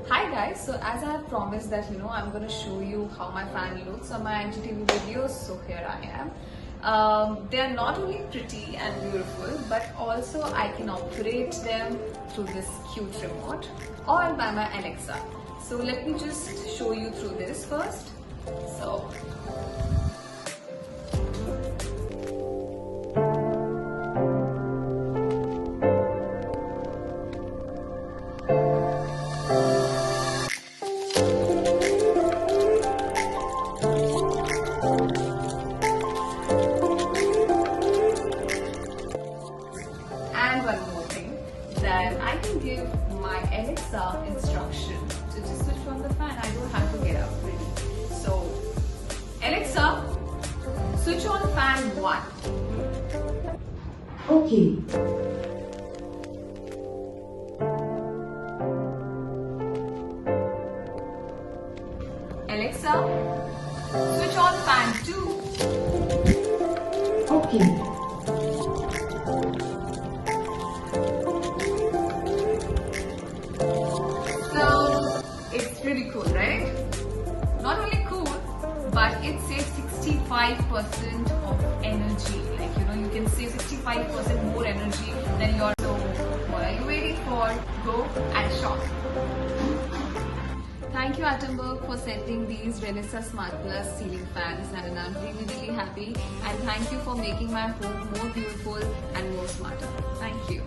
Hi guys, so as I have promised that I'm going to show you how my fan looks on my IGTV videos, so here I am. They are not only pretty and beautiful, but also I can operate them through this cute remote or by my Alexa. So let me just show you through this first. So one more thing, that I can give my Alexa instruction to just switch on the fan. I don't have to get up really. So Alexa, switch on fan 1. Okay. Alexa, switch on fan 2. Okay. So it's pretty cool, right? Not only cool, but it saves 65% of energy. You can save 65% more energy than your. So what are you waiting for? Go and shop. Thank you Atomberg for sending these Renaissance Smart Plus ceiling fans, and I'm really happy, and thank you for making my home more beautiful and more smarter. Thank you.